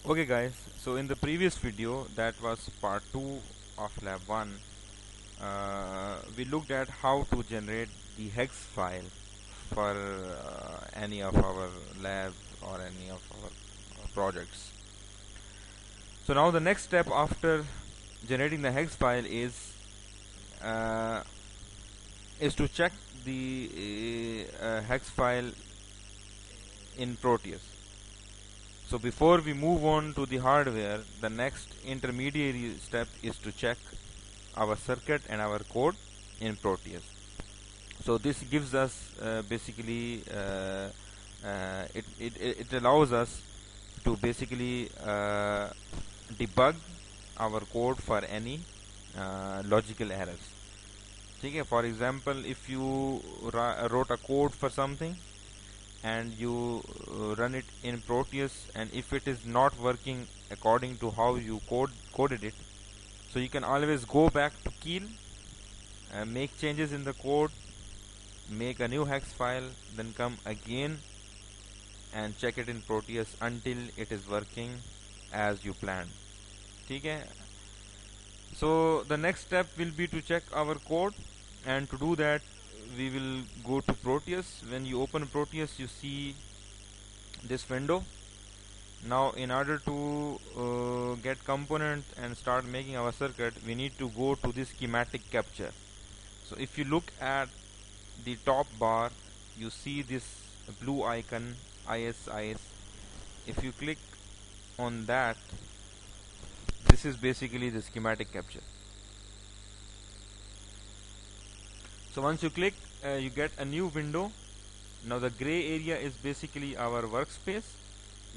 Okay guys, so in the previous video, that was part 2 of lab 1, we looked at how to generate the hex file for any of our labs or any of our projects. So now the next step after generating the hex file uh, is to check the hex file in Proteus. So before we move on to the hardware, the next intermediary step is to check our circuit and our code in Proteus. So this gives us basically it allows us to basically debug our code for any logical errors. Okay, for example, if you wrote a code for something and you run it in Proteus, and if it is not working according to how you coded it, so you can always go back to Keel, make changes in the code, make a new hex file, then come again and check it in Proteus until it is working as you planned. Okay? So the next step will be to check our code, and to do that we will go to Proteus. When you open Proteus, you see this window. Now in order to get component and start making our circuit, we need to go to this schematic capture. So if you look at the top bar, you see this blue icon ISIS. If you click on that, this is basically the schematic capture. So once you click, you get a new window. Now the gray area is basically our workspace,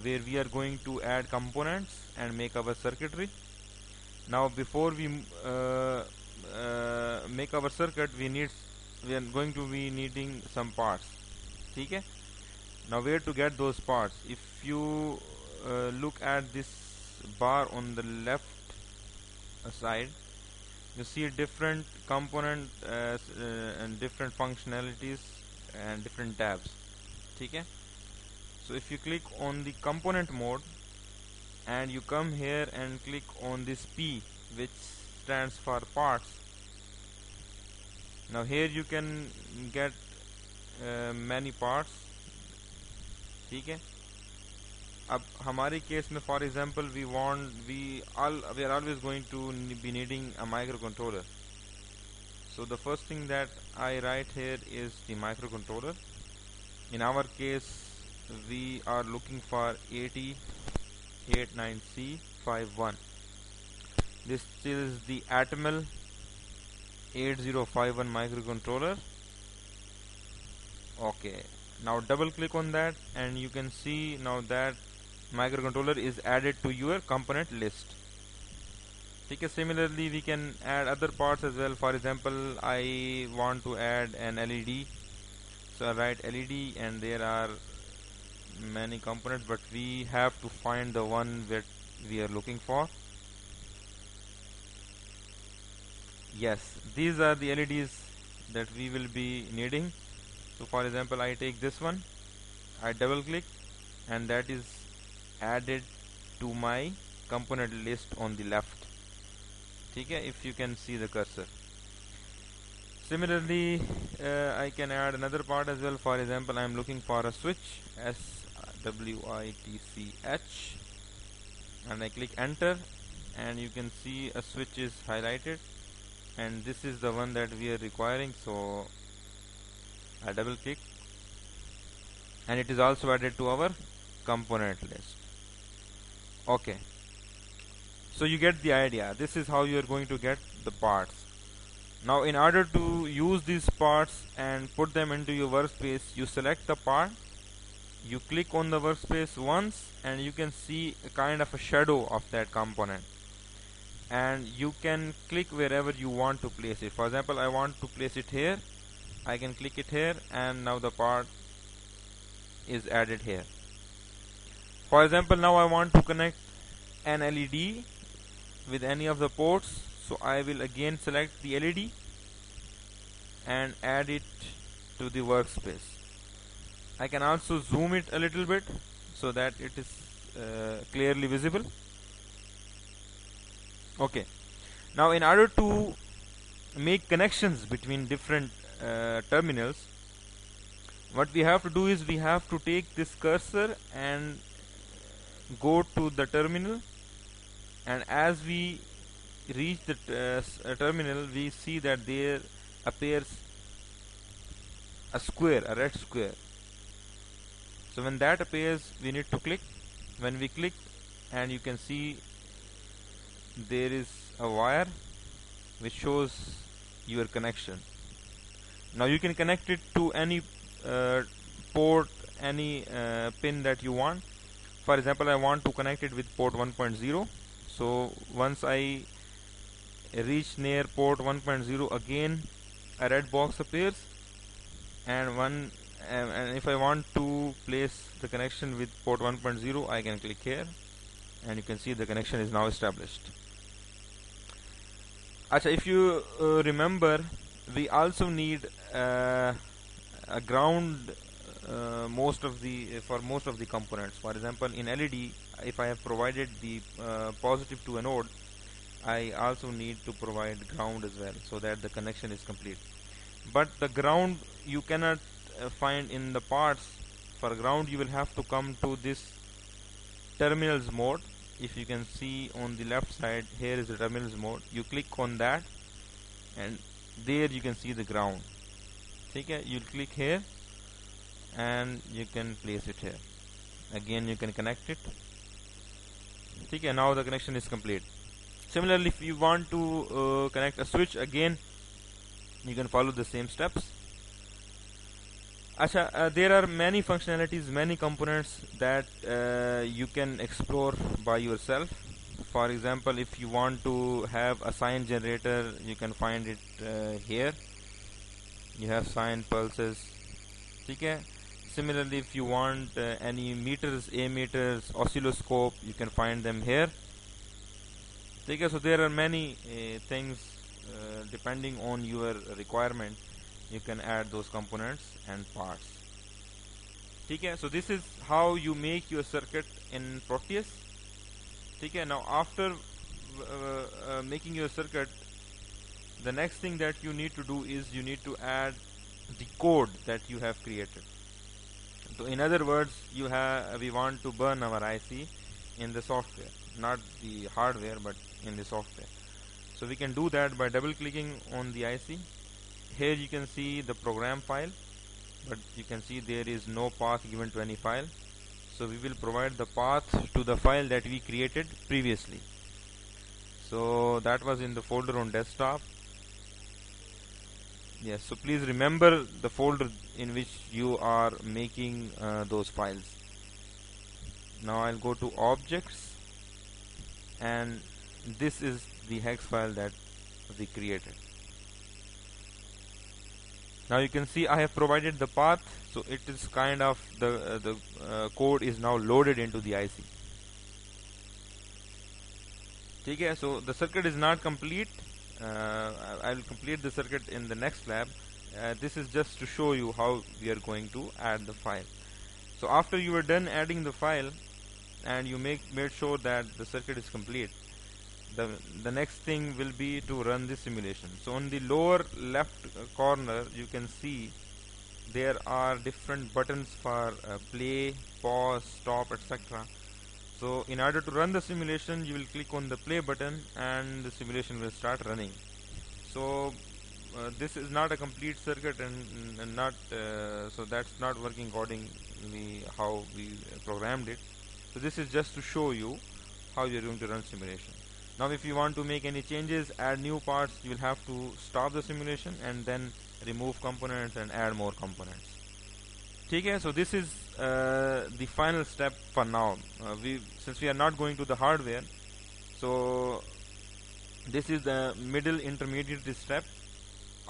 where we are going to add components and make our circuitry. Now before we make our circuit, we are going to be needing some parts. Okay? Now where to get those parts? If you look at this bar on the left side, you see different component and different functionalities and different tabs. Okay? So if you click on the component mode and you come here and click on this P, which stands for parts, now here you can get many parts. ठीक है, अब हमारे case में for example we are always going to be needing a microcontroller. So the first thing that I write here is the microcontroller. In our case, we are looking for 8089C51. This is the Atmel 8051 microcontroller. Okay, now double click on that and you can see now that microcontroller is added to your component list. Okay, similarly we can add other parts as well. For example, I want to add an LED, so I write LED, and there are many components, but we have to find the one that we are looking for. Yes, these are the LEDs that we will be needing. So for example, I take this one, I double click, and that is added to my component list on the left. Okay, if you can see the cursor. Similarly, I can add another part as well. For example, I am looking for a switch, SWITCH, and I click enter, and you can see a switch is highlighted, and this is the one that we are requiring. So I double click, and it is also added to our component list. Okay, so you get the idea. This is how you are going to get the parts. Now in order to use these parts and put them into your workspace, you select the part, you click on the workspace once, and you can see a kind of a shadow of that component, and you can click wherever you want to place it. For example, I want to place it here, I can click it here, and now the part is added here. For example, now I want to connect an LED with any of the ports, so I will again select the LED and add it to the workspace. I can also zoom it a little bit so that it is clearly visible? Okay. Now in order to make connections between different terminals, what we have to do is we have to take this cursor and go to the terminal, and as we reach the terminal, we see that there appears a square, a red square. So when that appears, we need to click. When we click, and you can see there is a wire which shows your connection. Now you can connect it to any port, any pin that you want. For example, I want to connect it with port 1.0. So once I reach near port 1.0, again a red box appears, and if I want to place the connection with port 1.0, I can click here, and you can see the connection is now established. Acha, if you remember, we also need a ground for most of the components. For example, in LED, if I have provided the positive to a node, I also need to provide ground as well, so that the connection is complete. But the ground you cannot find in the parts. For ground, you will have to come to this terminals mode. If you can see on the left side, here is the terminals mode. You click on that, and there you can see the ground. Okay, you'll click here, and you can place it here. Again, you can connect it. Okay, now the connection is complete. Similarly, if you want to connect a switch, again you can follow the same steps. There are many functionalities, many components that you can explore by yourself. For example, if you want to have a sine generator, you can find it here. You have sine pulses. Okay. Similarly, if you want any meters, ammeters, oscilloscope, you can find them here. Okay, so there are many things depending on your requirement. You can add those components and parts. Okay, so this is how you make your circuit in Proteus. Okay, now after making your circuit, the next thing that you need to do is you need to add the code that you have created. So in other words, we want to burn our IC in the software, not the hardware, but in the software. So we can do that by double clicking on the IC. Here you can see the program file, but you can see there is no path given to any file. So we will provide the path to the file that we created previously. So that was in the folder on desktop. Yes, so please remember the folder in which you are making those files. Now I'll go to objects, and this is the hex file that we created. Now you can see I have provided the path, so it is kind of the code is now loaded into the IC. Okay, so the circuit is not complete. I will complete the circuit in the next lab. This is just to show you how we are going to add the file. So after you are done adding the file and you made sure that the circuit is complete, the next thing will be to run the simulation. So on the lower left corner you can see there are different buttons for play, pause, stop, etc. So in order to run the simulation, you will click on the play button and the simulation will start running. So this is not a complete circuit, and not so that's not working accordingly how we programmed it. So this is just to show you how you are going to run simulation. Now if you want to make any changes, add new parts, you will have to stop the simulation and then remove components and add more components. Okay, so this is the final step for now. Since we are not going to the hardware, so this is the middle intermediate step.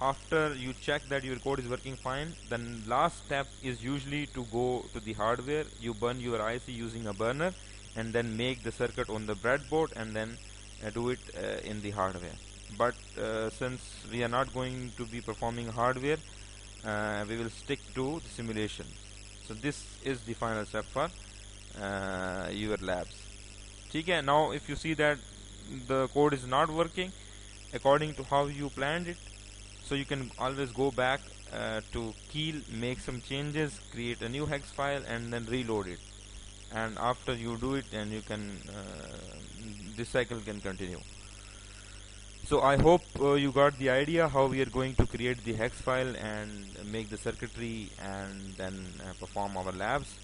After you check that your code is working fine, then last step is usually to go to the hardware. You burn your IC using a burner and then make the circuit on the breadboard and then do it in the hardware. But since we are not going to be performing hardware, we will stick to the simulation. So this is the final step for your labs. ठीक है. Now if you see that the code is not working according to how you planned it, so you can always go back to Keel, make some changes, create a new hex file, and then reload it. And after you do it, and you can this cycle can continue. So I hope you got the idea how we are going to create the hex file and make the circuitry and then perform our labs.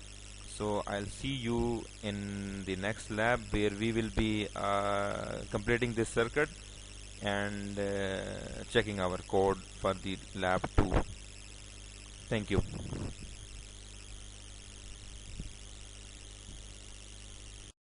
So I'll see you in the next lab where we will be completing this circuit and checking our code for the lab 2. Thank you.